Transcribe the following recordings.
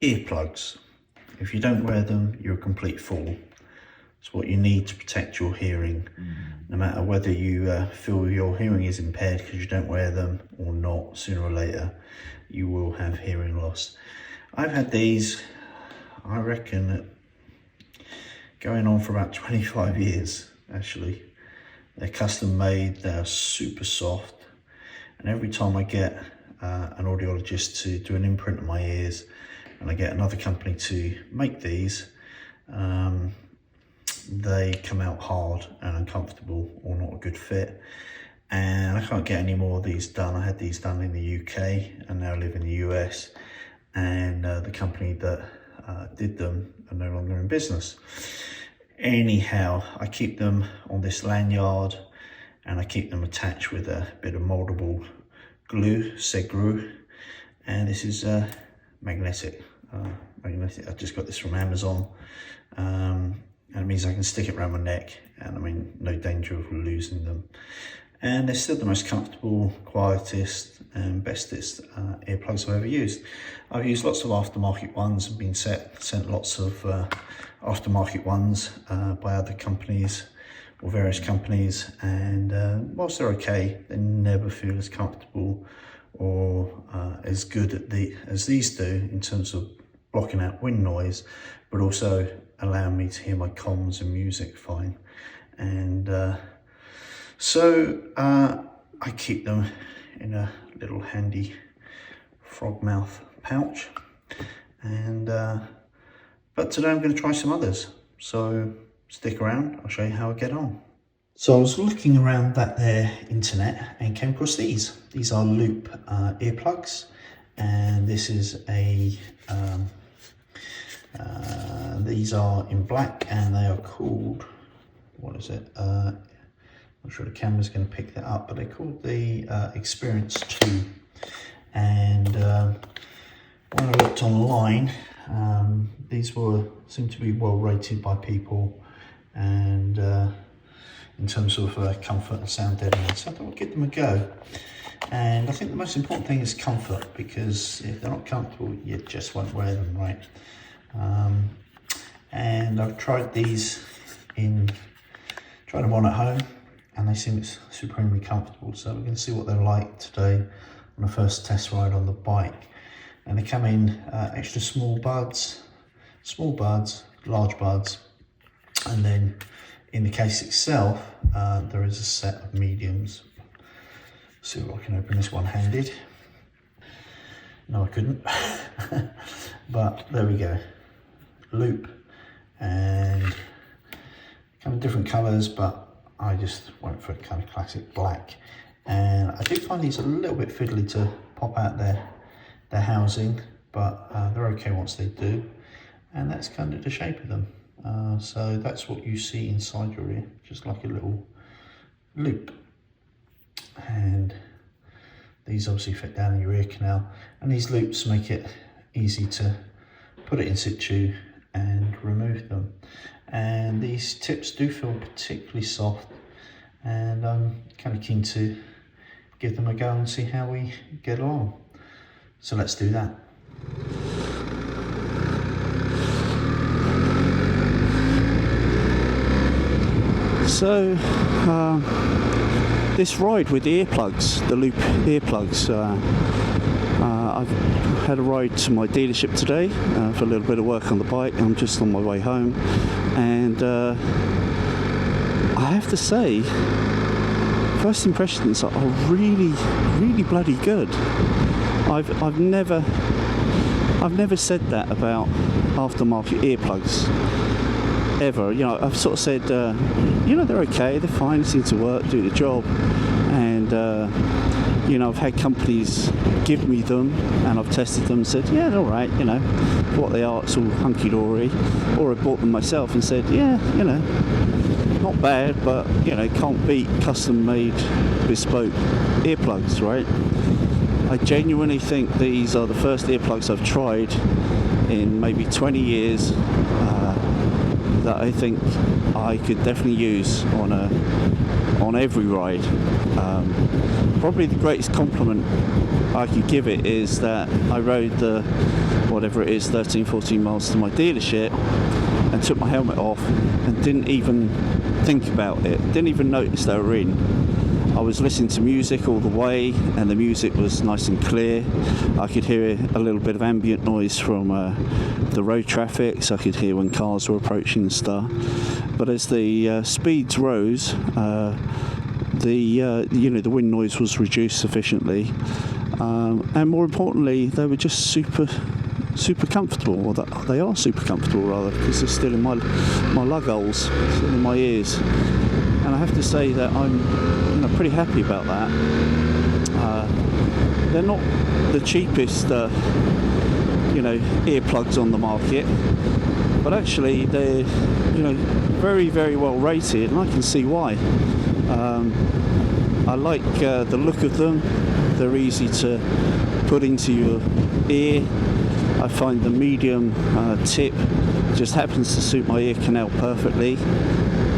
earplugs. If you don't wear them, you're a complete fool. It's what you need to protect your hearing, no matter whether you feel your hearing is impaired because you don't wear them or not. Sooner or later, you will have hearing loss. I've had these, I reckon, going on for about 25 years, actually. They're custom made, they're super soft, and every time I get an audiologist to do an imprint on my ears, and I get another company to make these, they come out hard and uncomfortable or not a good fit, and I can't get any more of these done. I had these done in the UK and now I live in the US, and the company that did them are no longer in business. Anyhow, I keep them on this lanyard and I keep them attached with a bit of moldable glue, Segru, and this is magnetic. I just got this from Amazon, and it means I can stick it around my neck, and I mean, no danger of losing them. And they're still the most comfortable, quietest and bestest earplugs I've ever used. I've used lots of aftermarket ones and been sent lots of aftermarket ones by other companies or various companies, and whilst they're okay, they never feel as comfortable or as good as these do in terms of blocking out wind noise, but also allowing me to hear my comms and music fine. And so I keep them in a little handy frog mouth pouch, and but today I'm going to try some others, so stick around, I'll show you how I get on. So I was looking around that there internet and came across these. These are loop earplugs, and this is a these are in black and they are called, what is it? I'm not sure the camera's going to pick that up, but they're called the Experience 2. And when I looked online, these seem to be well rated by people, and in terms of comfort and sound deadening, so I thought I'd give them a go. And I think the most important thing is comfort, because if they're not comfortable, you just won't wear them, right? And I've tried these tried them on at home, and they seem supremely comfortable. So we're going to see what they're like today on the first test ride on the bike. And they come in extra small buds, large buds, and then in the case itself, there is a set of mediums. See if I can open this one-handed. No, I couldn't. But there we go. Loop, and kind of different colours, but I just went for a kind of classic black. And I do find these a little bit fiddly to pop out their housing, but they're okay once they do. And that's kind of the shape of them. So that's what you see inside your ear, just like a little loop. And these obviously fit down in your ear canal, and these loops make it easy to put it in situ and remove them. And these tips do feel particularly soft, and I'm kind of keen to give them a go and see how we get along. So let's do that. So this ride with the earplugs, the loop earplugs, I've had a ride to my dealership today for a little bit of work on the bike. I'm just on my way home, and I have to say, first impressions are really, really bloody good. I've never said that about aftermarket earplugs ever. You know, I've sort of said, you know, they're okay, they're fine, they seem to work, do the job, and you know, I've had companies give me them and I've tested them and said, yeah, they're all right, you know, for what they are, it's all hunky-dory. Or I bought them myself and said, yeah, you know, not bad, but, you know, can't beat custom-made bespoke earplugs, right? I genuinely think these are the first earplugs I've tried in maybe 20 years that I think I could definitely use on on every ride. Probably the greatest compliment I could give it is that I rode the, whatever it is, 13-14 miles to my dealership and took my helmet off and didn't even think about it, didn't even notice they were in. I was listening to music all the way, and the music was nice and clear. I could hear a little bit of ambient noise from the road traffic, so I could hear when cars were approaching and stuff. But as the speeds rose, the wind noise was reduced sufficiently, and more importantly, they were just super comfortable, or they are super comfortable rather, because they're still in my lug holes, still in my ears. And I have to say that I'm pretty happy about that. They're not the cheapest earplugs on the market, but actually they're very, very well rated, and I can see why. I like the look of them. They're easy to put into your ear. I find the medium tip just happens to suit my ear canal perfectly,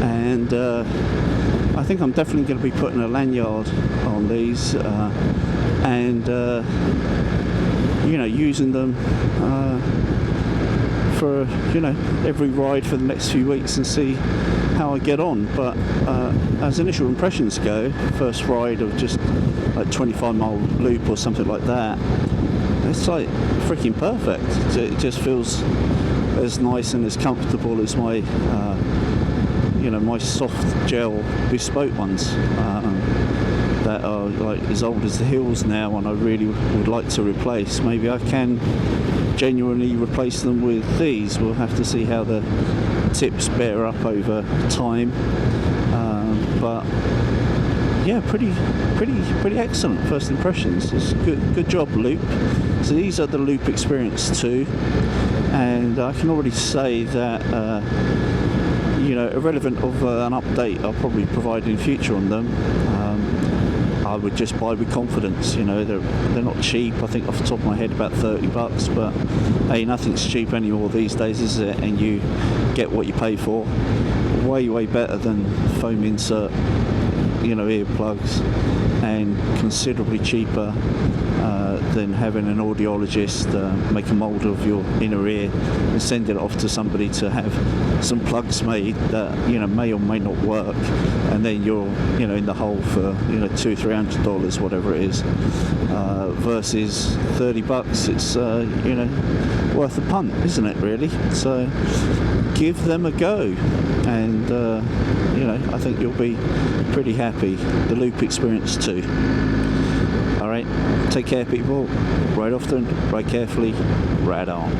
and I think I'm definitely going to be putting a lanyard on these and using them for every ride for the next few weeks and see how I get on. But as initial impressions go, first ride of just like 25-mile loop or something like that, it's like freaking perfect. It just feels as nice and as comfortable as my my soft gel bespoke ones that are like as old as the hills now, and I really would like to replace. Maybe I can genuinely replace them with these. We'll have to see how the tips bear up over time, but yeah, pretty excellent first impressions. It's good job, Loop. So these are the Loop Experience 2, and I can already say that irrelevant of an update I'll probably provide in future on them, I would just buy with confidence. They're not cheap. I think off the top of my head about $30, but hey, nothing's cheap anymore these days, is it? And you get what you pay for. Way better than foam insert earplugs, and considerably cheaper than having an audiologist make a mould of your inner ear and send it off to somebody to have some plugs made that may or may not work, and then you're in the hole for $200-300, whatever it is, versus $30. It's worth a punt, isn't it, really? So give them a go, and I think you'll be pretty happy. The Loop Experience 2. Alright, take care people, ride often, ride carefully, ride on.